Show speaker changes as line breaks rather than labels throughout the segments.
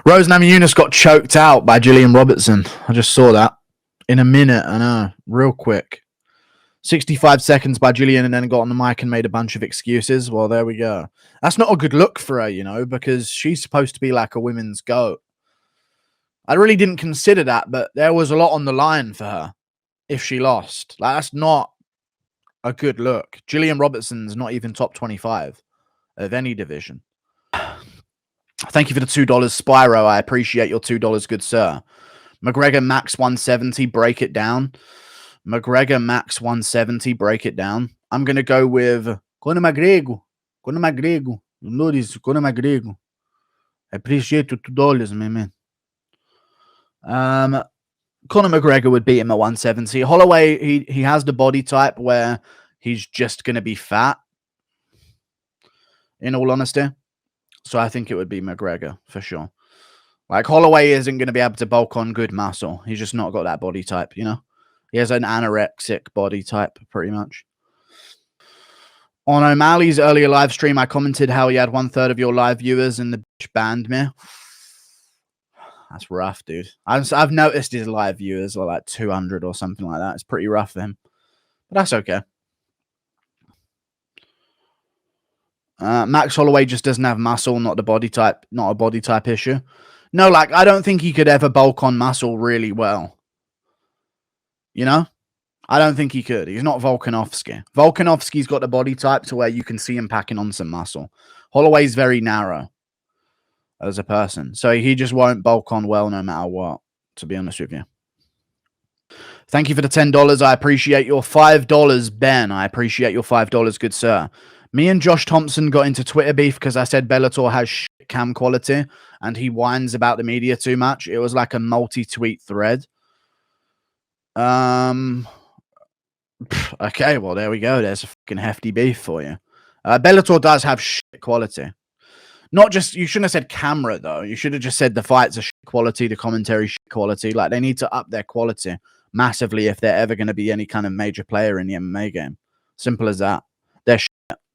Rose Namajunes got choked out by Julian Robertson. I just saw that. In a minute, I know. Real quick. 65 seconds by Julian and then got on the mic and made a bunch of excuses. Well, there we go. That's not a good look for her, you know, because she's supposed to be like a women's GOAT. I really didn't consider that, but there was a lot on the line for her if she lost. Like, that's not a good look. Julian Robertson's not even top 25 of any division. Thank you for the $2, Spyro. I appreciate your $2, good sir. McGregor max 170, break it down. McGregor max 170, break it down. I'm going to go with Conor McGregor. Conor McGregor. You know this, Conor McGregor. I appreciate your $2, my man. Conor McGregor would beat him at 170. Holloway, he has the body type where he's just going to be fat, in all honesty. So I think it would be McGregor for sure. Like, Holloway isn't going to be able to bulk on good muscle. He's just not got that body type, you know? He has an anorexic body type, pretty much. On O'Malley's earlier live stream, I commented how he had 1/3 of your live viewers and the bitch banned me. That's rough, dude. I've noticed his live viewers are like 200 or something like that. It's pretty rough for him. But that's okay. Max Holloway just doesn't have muscle, not a body type issue. No, like, I don't think he could ever bulk on muscle really well. You know? I don't think he could. He's not Volkanovski. Volkanovski's got the body type to where you can see him packing on some muscle. Holloway's very narrow as a person. So he just won't bulk on well no matter what, to be honest with you. Thank you for the $10. I appreciate your $5, Ben. I appreciate your $5, good sir. Me and Josh Thompson got into Twitter beef because I said Bellator has shit cam quality and he whines about the media too much. It was like a multi-tweet thread. Okay, well, there we go. There's a fucking hefty beef for you. Bellator does have shit quality. Not just, you shouldn't have said camera, though. You should have just said the fights are shit quality, the commentary shit quality. Like, they need to up their quality massively if they're ever going to be any kind of major player in the MMA game. Simple as that. They're shit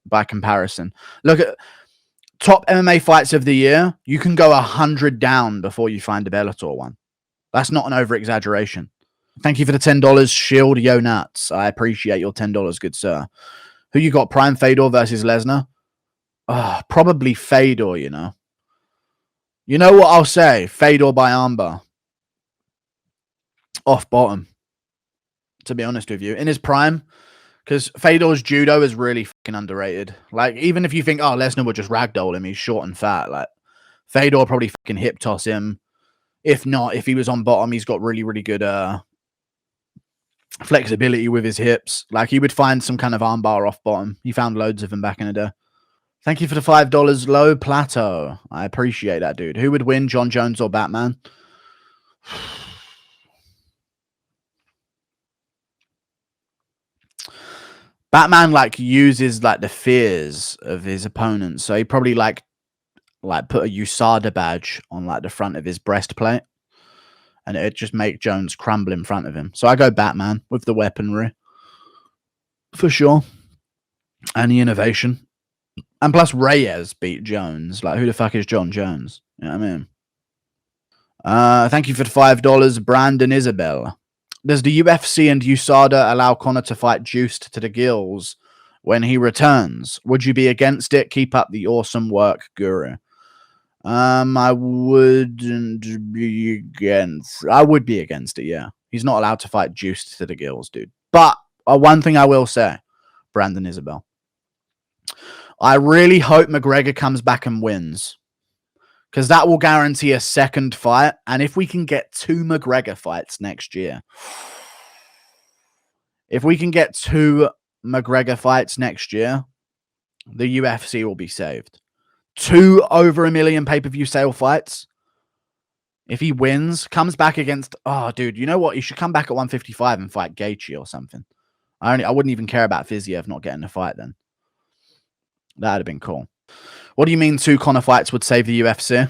by comparison. Look at top MMA fights of the year. You can go 100 down before you find a Bellator one. That's not an over-exaggeration. Thank you for the $10, Shield Yo Nuts. I appreciate your $10, good sir. Who you got, Prime Fedor versus Lesnar? Probably Fedor, you know. You know what I'll say? Fedor by armbar. Off bottom. To be honest with you. In his prime. Because Fedor's judo is really fucking underrated. Like, even if you think, oh, Lesnar would just ragdoll him, he's short and fat. Like, Fedor probably fucking hip toss him. If not, if he was on bottom, he's got really, really good flexibility with his hips. Like, he would find some kind of armbar off bottom. He found loads of them back in the day. Thank you for the $5, Low Plateau. I appreciate that, dude. Who would win, Jon Jones or Batman? Batman, like, uses, like, the fears of his opponents. So he probably, like put a USADA badge on, like, the front of his breastplate. And it'd just make Jones crumble in front of him. So I go Batman with the weaponry. For sure. And the innovation. And plus Reyes beat Jones. Like, who the fuck is Jon Jones? You know what I mean? Thank you for the $5, Brandon Isabel. Does the UFC and USADA allow Conor to fight juiced to the gills when he returns? Would you be against it? Keep up the awesome work, Guru. I wouldn't be against. I would be against it, yeah. He's not allowed to fight juiced to the gills, dude. But one thing I will say, Brandon Isabel. I really hope McGregor comes back and wins. Because that will guarantee a second fight. And if we can get 2 McGregor fights next year. If we can get 2 McGregor fights next year, the UFC will be saved. 2 over 1 million pay-per-view sale fights. If he wins, comes back against... Oh, dude, you know what? He should come back at 155 and fight Gaethje or something. I wouldn't even care about Fiziev not getting a fight then. That would have been cool. What do you mean 2 Conor fights would save the UFC?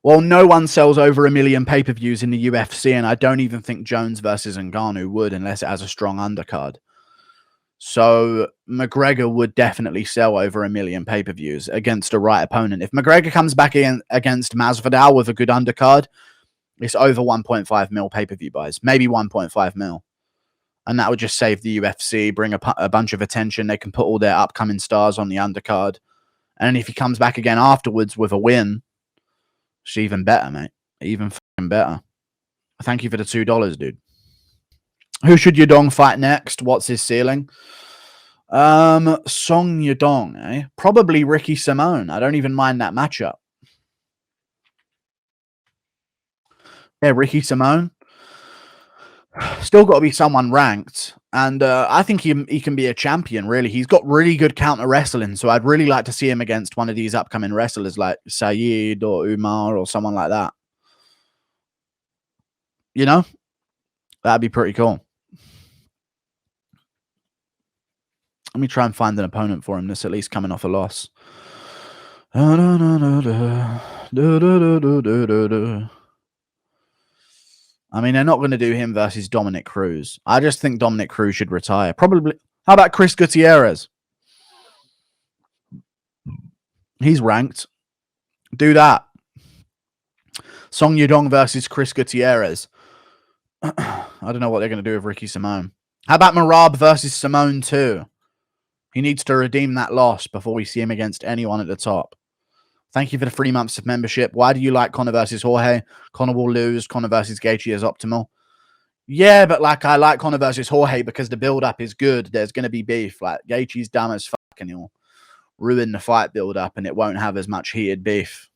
Well, no one sells over 1 million pay-per-views in the UFC, and I don't even think Jones versus Ngannou would unless it has a strong undercard. So McGregor would definitely sell over 1 million pay-per-views against a right opponent. If McGregor comes back in against Masvidal with a good undercard, it's over 1.5 mil pay-per-view buys, maybe 1.5 mil. And that would just save the UFC, bring a bunch of attention. They can put all their upcoming stars on the undercard. And if he comes back again afterwards with a win, it's even better, mate. Even fucking better. Thank you for the $2, dude. Who should Yadong fight next? What's his ceiling? Song Yadong, eh? Probably Ricky Simone. I don't even mind that matchup. Yeah, Ricky Simone. Still got to be someone ranked. And I think he can be a champion, really. He's got really good counter wrestling. So I'd really like to see him against one of these upcoming wrestlers like Saeed or Umar or someone like that. You know? That'd be pretty cool. Let me try and find an opponent for him that's at least coming off a loss. I mean, they're not going to do him versus Dominic Cruz. I just think Dominic Cruz should retire. Probably. How about Chris Gutierrez? He's ranked. Do that. Song Yadong versus Chris Gutierrez. I don't know what they're going to do with Ricky Simone. How about Marab versus Simone too? He needs to redeem that loss before we see him against anyone at the top. Thank you for the 3 months of membership. Why do you like Conor versus Jorge? Conor will lose. Conor versus Gaethje is optimal. Yeah, but like I like Conor versus Jorge because the build-up is good. There's going to be beef. Like Gaethje's dumb as fuck and he'll ruin the fight build-up and it won't have as much heated beef.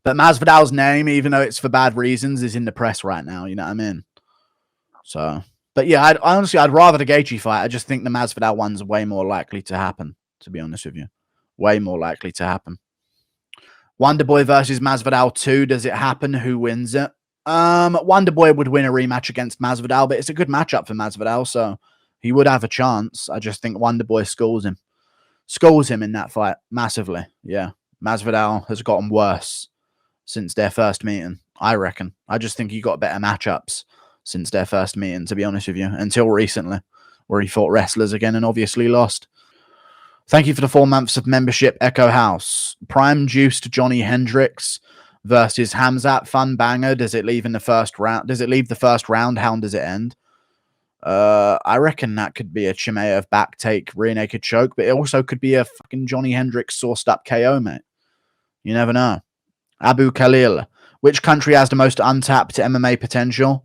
But Masvidal's name, even though it's for bad reasons, is in the press right now. You know what I mean? So, but yeah, honestly, I'd rather the Gaethje fight. I just think the Masvidal one's way more likely to happen, to be honest with you. Way more likely to happen. Wonderboy versus Masvidal 2. Does it happen? Who wins it? Wonderboy would win a rematch against Masvidal, but it's a good matchup for Masvidal, so he would have a chance. I just think Wonderboy schools him. Schools him in that fight massively. Yeah. Masvidal has gotten worse since their first meeting, I reckon. I just think he got better matchups since their first meeting, to be honest with you, until recently, where he fought wrestlers again and obviously lost. Thank you for the 4 months of membership, Echo House. Prime Juiced Johnny Hendricks versus Hamzat. Fun banger. Does it leave in the first round? Does it leave the first round? How does it end? I reckon that could be a Chimaev back take, rear naked choke, but it also could be a fucking Johnny Hendricks sourced up KO, mate. You never know. Abu Khalil. Which country has the most untapped MMA potential?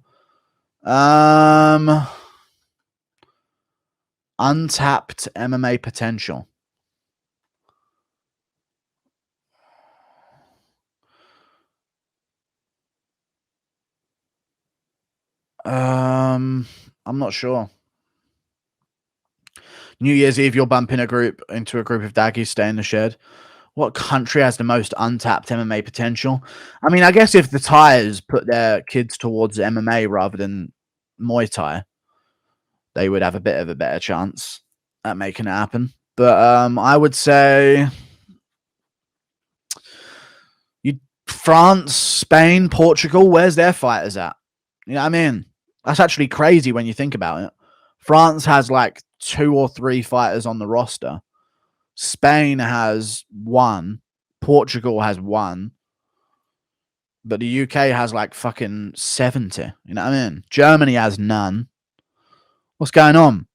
Untapped MMA potential. I'm not sure. New Year's Eve, you're bumping into a group of daggies, stay in the shed. What country has the most untapped MMA potential? I mean, I guess if the Thais put their kids towards MMA rather than Muay Thai, they would have a bit of a better chance at making it happen. But I would say France, Spain, Portugal, where's their fighters at? You know what I mean? That's actually crazy when you think about it. France has like 2 or 3 fighters on the roster. Spain has 1. Portugal has 1. But the UK has like fucking 70. You know what I mean? Germany has none. What's going on?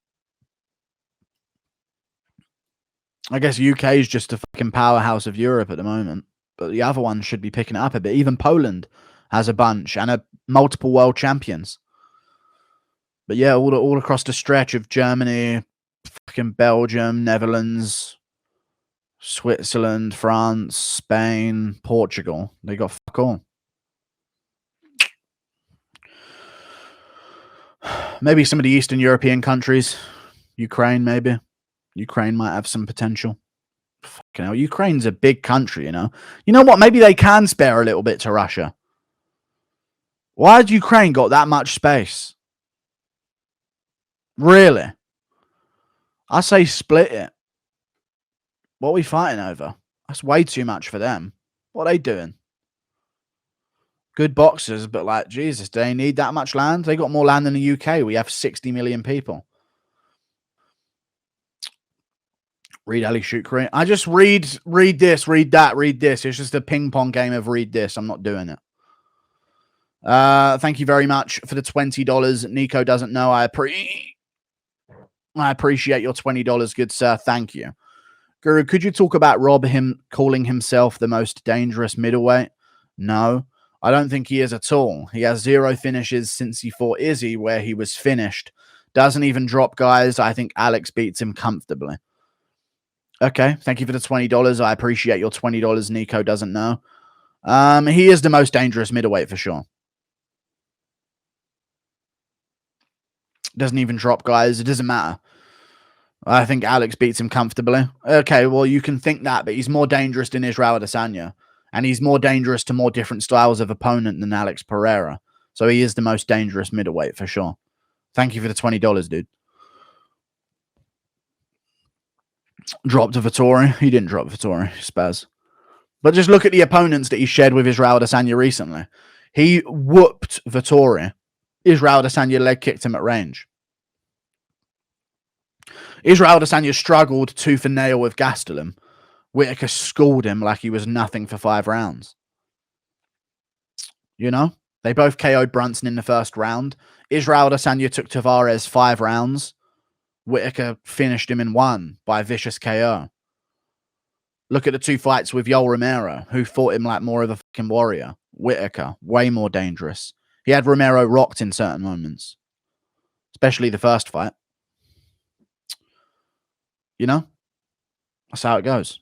I guess UK is just a fucking powerhouse of Europe at the moment. But the other ones should be picking it up a bit. Even Poland has a bunch and multiple world champions. But yeah, all across the stretch of Germany, fucking Belgium, Netherlands, Switzerland, France, Spain, Portugal. They got fuck all. Maybe some of the Eastern European countries. Ukraine, maybe. Ukraine might have some potential. Fucking hell. Ukraine's a big country, you know. You know what? Maybe they can spare a little bit to Russia. Why has Ukraine got that much space? Really? I say split it. What are we fighting over? That's way too much for them. What are they doing? Good boxers, but like, Jesus, do they need that much land? They got more land than the UK. We have 60 million people. Read Ali Shukri. I just read this, read that, read this. It's just a ping pong game of read this. I'm not doing it. Thank you very much for the $20. Nico doesn't know. I appreciate your $20, good sir. Thank you. Guru, could you talk about Rob calling himself the most dangerous middleweight? No, I don't think he is at all. He has 0 finishes since he fought Izzy, where he was finished. Doesn't even drop guys. I think Alex beats him comfortably. Okay, thank you for the $20. I appreciate your $20. Nico doesn't know. He is the most dangerous middleweight for sure. Doesn't even drop guys. It doesn't matter. I think Alex beats him comfortably. Okay, well, you can think that, but he's more dangerous than Israel Adesanya. And he's more dangerous to more different styles of opponent than Alex Pereira. So he is the most dangerous middleweight for sure. Thank you for the $20, dude. Dropped to Vettori. He didn't drop Vettori, Spaz. But just look at the opponents that he shared with Israel Adesanya recently. He whooped Vettori. Israel Adesanya leg kicked him at range. Israel Adesanya struggled tooth and nail with Gastelum. Whitaker schooled him like he was nothing for 5 rounds. You know? They both KO'd Brunson in the first round. Israel Adesanya took Tavares 5 rounds. Whitaker finished him in 1 by vicious KO. Look at the 2 fights with Yoel Romero, who fought him like more of a fucking warrior. Whitaker, way more dangerous. He had Romero rocked in certain moments. Especially the first fight. You know? That's how it goes.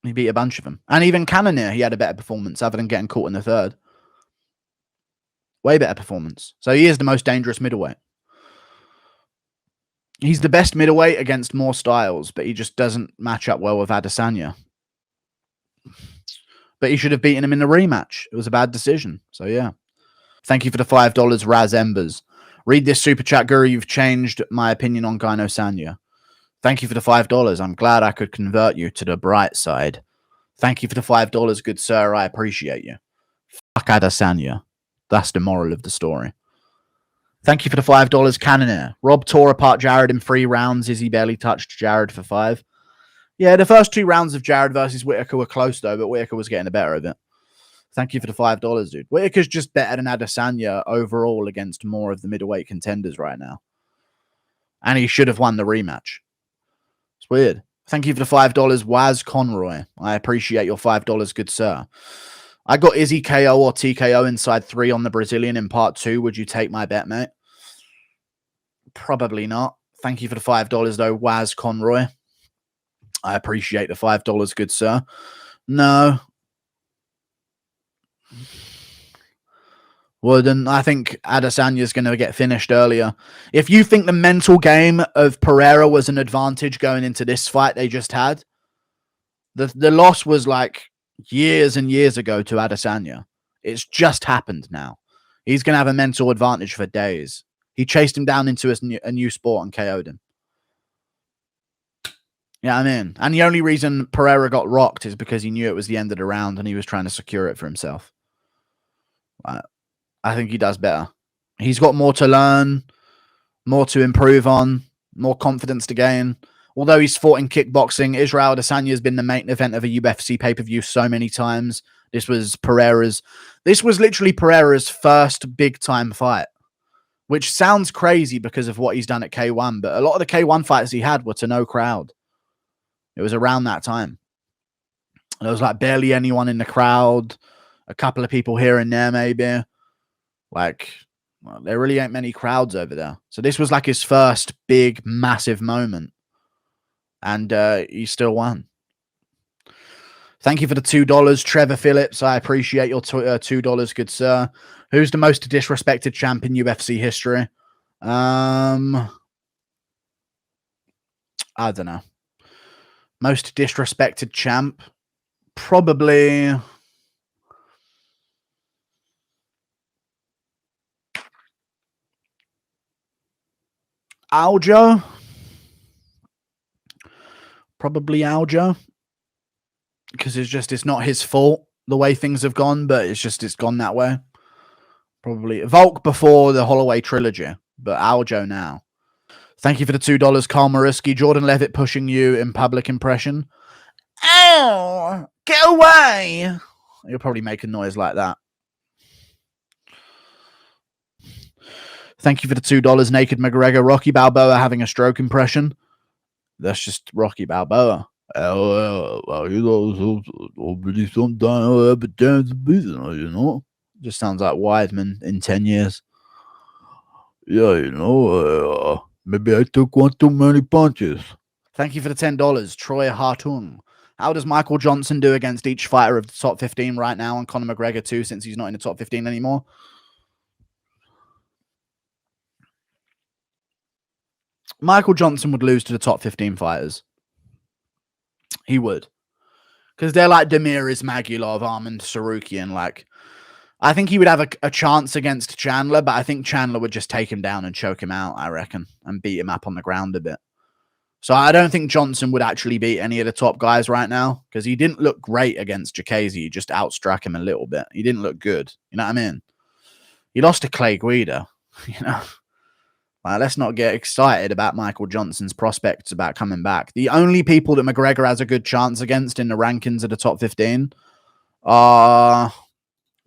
He beat a bunch of them. And even Cannonier, he had a better performance other than getting caught in the 3rd. Way better performance. So he is the most dangerous middleweight. He's the best middleweight against more styles, but he just doesn't match up well with Adesanya. But he should have beaten him in the rematch. It was a bad decision. So, yeah. Thank you for the $5, Raz Embers. Read this super chat, Guru. You've changed my opinion on Gaino Sanya. Thank you for the $5. I'm glad I could convert you to the bright side. Thank you for the $5, good sir. I appreciate you. Fuck Adesanya. That's the moral of the story. Thank you for the $5, Cannonier. Rob tore apart Jared in 3 rounds. Izzy barely touched Jared for 5. Yeah, the first 2 rounds of Jared versus Whitaker were close, though, but Whitaker was getting the better of it. Thank you for the $5, dude. Whitaker's just better than Adesanya overall against more of the middleweight contenders right now. And he should have won the rematch. It's weird. Thank you for the $5, Waz Conroy. I appreciate your $5, good sir. I got Izzy KO or TKO inside 3 on the Brazilian in part 2. Would you take my bet, mate? Probably not. Thank you for the $5, though, Waz Conroy. I appreciate the $5, good sir. No. Well, then I think Adesanya's going to get finished earlier. If you think the mental game of Pereira was an advantage going into this fight they just had, the loss was like years and years ago to Adesanya. It's just happened now. He's going to have a mental advantage for days. He chased him down into a new sport and KO'd him. Yeah, I mean, and the only reason Pereira got rocked is because he knew it was the end of the round and he was trying to secure it for himself. I think he does better. He's got more to learn, more to improve on, more confidence to gain. Although he's fought in kickboxing, Israel Adesanya has been the main event of a UFC pay-per-view so many times. This was literally Pereira's first big-time fight, which sounds crazy because of what he's done at K1, but a lot of the K1 fights he had were to no crowd. It was around that time. There was like barely anyone in the crowd, a couple of people here and there maybe. Like, well, there really ain't many crowds over there. So this was like his first big, massive moment. And he still won. Thank you for the $2, Trevor Phillips. I appreciate your $2, good sir. Who's the most disrespected champ in UFC history? I don't know. Most disrespected champ? Probably... Aljo? Probably Aljo. Because it's not his fault the way things have gone, but it's gone that way. Probably Volk before the Holloway trilogy, but Aljo now. Thank you for the $2, Carl Mariski. Jordan Levitt pushing you in public impression. Ow! Get away! You'll probably make a noise like that. Thank you for the $2, Naked McGregor. Rocky Balboa having a stroke impression. That's just Rocky Balboa. Just sounds like Weidman in 10 years. Yeah, maybe I took one too many punches. Thank you for the $10, Troy Hartung. How does Michael Johnson do against each fighter of the top 15 right now, and Conor McGregor too, since he's not in the top 15 anymore? Michael Johnson would lose to the top 15 fighters. He would. Because they're like Demiris, Magulov, Armand Sarukian. Like, I think he would have a chance against Chandler, but I think Chandler would just take him down and choke him out, I reckon, and beat him up on the ground a bit. So I don't think Johnson would actually beat any of the top guys right now, because he didn't look great against Jacasey. He just outstruck him a little bit. He didn't look good. You know what I mean? He lost to Clay Guida. You know? Let's not get excited about Michael Johnson's prospects about coming back. The only people that McGregor has a good chance against in the rankings of the top 15 are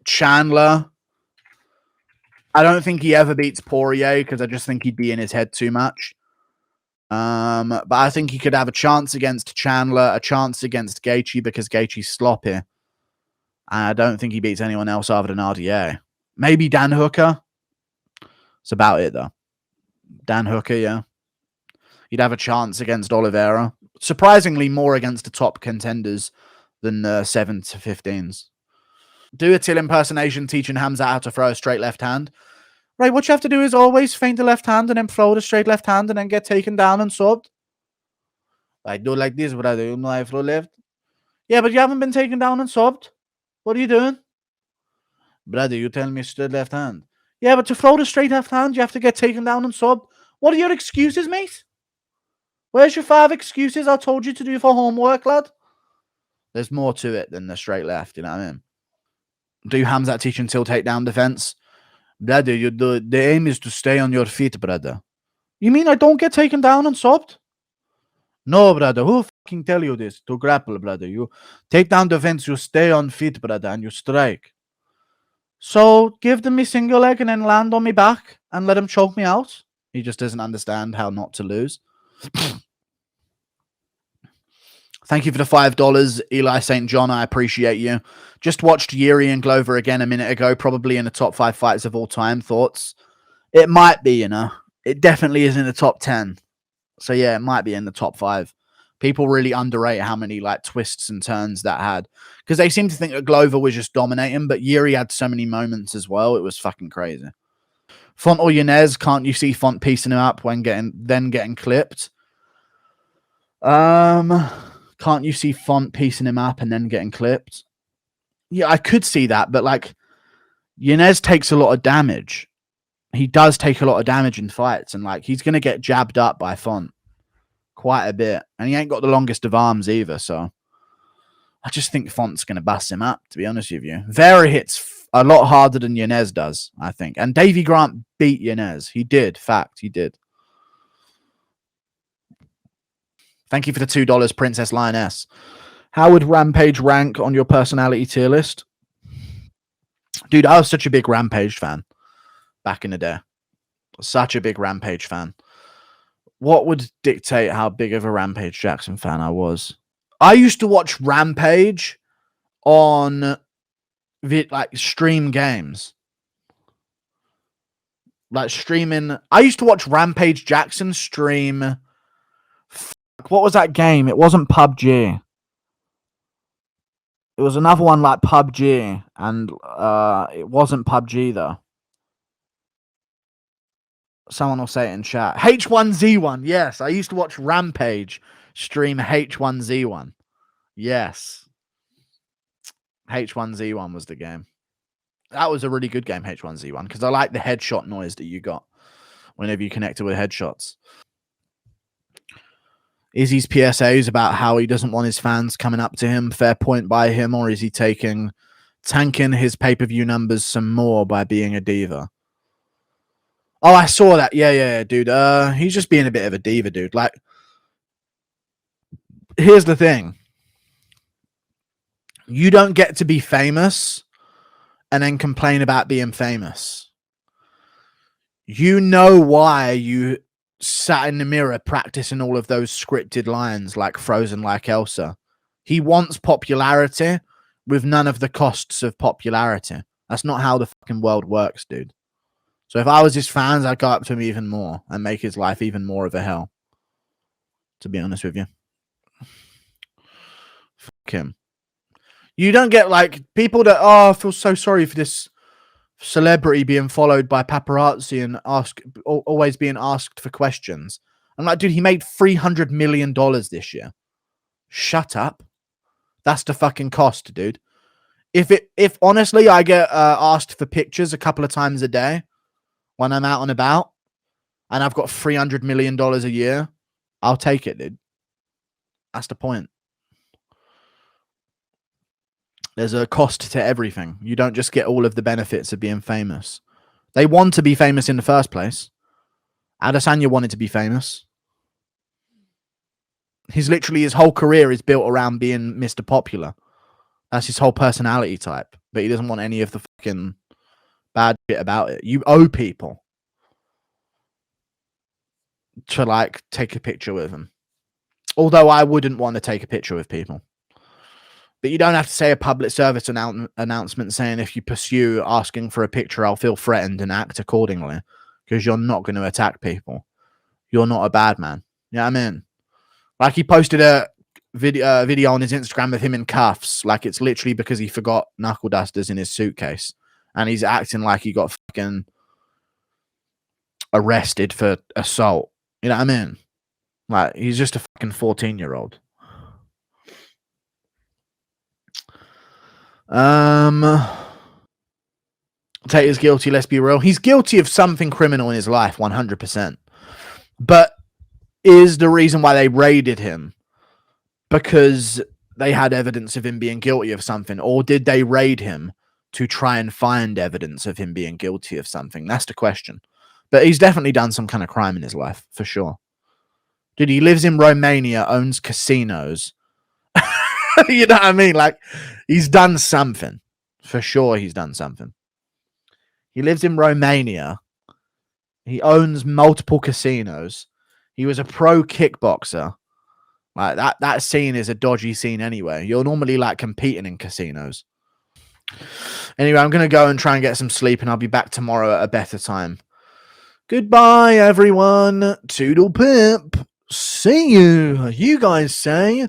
Chandler. I don't think he ever beats Poirier, because I just think he'd be in his head too much. But I think he could have a chance against Chandler, a chance against Gaethje, because Gaethje's sloppy. I don't think he beats anyone else other than RDA. Maybe Dan Hooker. That's about it, though. Dan Hooker, yeah. He'd have a chance against Oliveira. Surprisingly, more against the top contenders than 7 to 15s. Do a Till impersonation teaching Hamza how to throw a straight left hand. Right, what you have to do is always feint the left hand and then throw the straight left hand and then get taken down and subbed. I do like this, brother. You know I throw left. Yeah, but you haven't been taken down and subbed. What are you doing? Brother, you tell me straight left hand. Yeah, but to throw the straight left hand, you have to get taken down and subbed. What are your excuses, mate? Where's your 5 excuses I told you to do for homework, lad? There's more to it than the straight left, you know what I mean? Do Hamzat teach until takedown defense? Brother, the aim is to stay on your feet, brother. You mean I don't get taken down and subbed? No, brother. Who fucking tell you this? To grapple, brother. You takedown defense, you stay on feet, brother, and you strike. So give them me single leg and then land on me back and let him choke me out. He just doesn't understand how not to lose. Thank you for the $5, Eli St. John. I appreciate you. Just watched Yuri and Glover again a minute ago, probably in the top 5 fights of all time. Thoughts? It might be, you know. It definitely is in the top 10. So, yeah, it might be in the top 5. People really underrate how many like twists and turns that had, because they seem to think that Glover was just dominating, but Yuri had so many moments as well. It was fucking crazy. Font or Yanez, can't you see Font piecing him up when getting clipped? Can't you see Font piecing him up and then getting clipped? Yeah, I could see that, but like Yanez takes a lot of damage. He does take a lot of damage in fights, and like he's gonna get jabbed up by Font quite a bit, and he ain't got the longest of arms either, so I just think Font's going to bust him up, to be honest with you. Vera hits a lot harder than Yanez does, I think, and Davey Grant beat Yanez. He did. Fact, he did. Thank you for the $2, Princess Lioness. How would Rampage rank on your personality tier list? Dude, I was such a big Rampage fan back in the day. Such a big Rampage fan. What would dictate how big of a Rampage Jackson fan I was? I used to watch Rampage on like stream games. Like streaming. I used to watch Rampage Jackson stream. What was that game? It wasn't PUBG. It was another one like PUBG, and it wasn't PUBG though. Someone will say it in chat. H1Z1. Yes, I used to watch Rampage stream H1Z1. Yes. H1Z1 was the game. That was a really good game, H1Z1, because I like the headshot noise that you got whenever you connected with headshots. Izzy's PSAs about how he doesn't want his fans coming up to him. Fair point by him, or is he tanking his pay-per-view numbers some more by being a diva? Oh, I saw that. Yeah, dude. He's just being a bit of a diva, dude. Like, here's the thing. You don't get to be famous and then complain about being famous. You know why you sat in the mirror practicing all of those scripted lines like Frozen like Elsa. He wants popularity with none of the costs of popularity. That's not how the fucking world works, dude. So if I was his fans, I'd go up to him even more and make his life even more of a hell. To be honest with you. Fuck him. You don't get like people that, oh, I feel so sorry for this celebrity being followed by paparazzi and always being asked for questions. I'm like, dude, he made $300 million this year. Shut up. That's the fucking cost, dude. If honestly I get asked for pictures a couple of times a day when I'm out and about and I've got $300 million a year, I'll take it, dude. That's the point. There's a cost to everything. You don't just get all of the benefits of being famous. They want to be famous in the first place. Adesanya wanted to be famous. His whole career is built around being Mr. Popular. That's his whole personality type. But he doesn't want any of the fucking bad shit about it. You owe people to like take a picture with them. Although I wouldn't want to take a picture with people. But you don't have to say a public service announcement saying if you pursue asking for a picture, I'll feel threatened and act accordingly. Because you're not going to attack people. You're not a bad man. You know what I mean? Like he posted a video on his Instagram of him in cuffs. Like it's literally because he forgot knuckle dusters in his suitcase. And he's acting like he got fucking arrested for assault. You know what I mean? Like he's just a fucking 14-year-old. Tater's guilty, let's be real. He's guilty of something criminal in his life, 100%. But is the reason why they raided him because they had evidence of him being guilty of something? Or did they raid him to try and find evidence of him being guilty of something? That's the question. But he's definitely done some kind of crime in his life, for sure. Dude, he lives in Romania, owns casinos. You know what I mean? Like, he's done something. For sure he's done something. He lives in Romania. He owns multiple casinos. He was a pro kickboxer. Like, that scene is a dodgy scene anyway. You're normally, like, competing in casinos. Anyway, I'm going to go and try and get some sleep, and I'll be back tomorrow at a better time. Goodbye, everyone. Toodle pip. See you. You guys say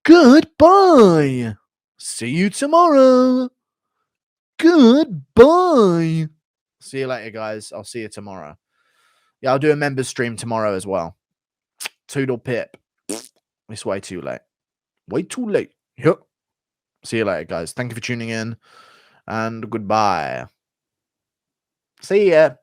goodbye. See you tomorrow. Goodbye. See you later, guys. I'll see you tomorrow. Yeah, I'll do a members stream tomorrow as well. Toodle pip. It's way too late. Way too late. Yep. See you later, guys. Thank you for tuning in. And goodbye. See ya.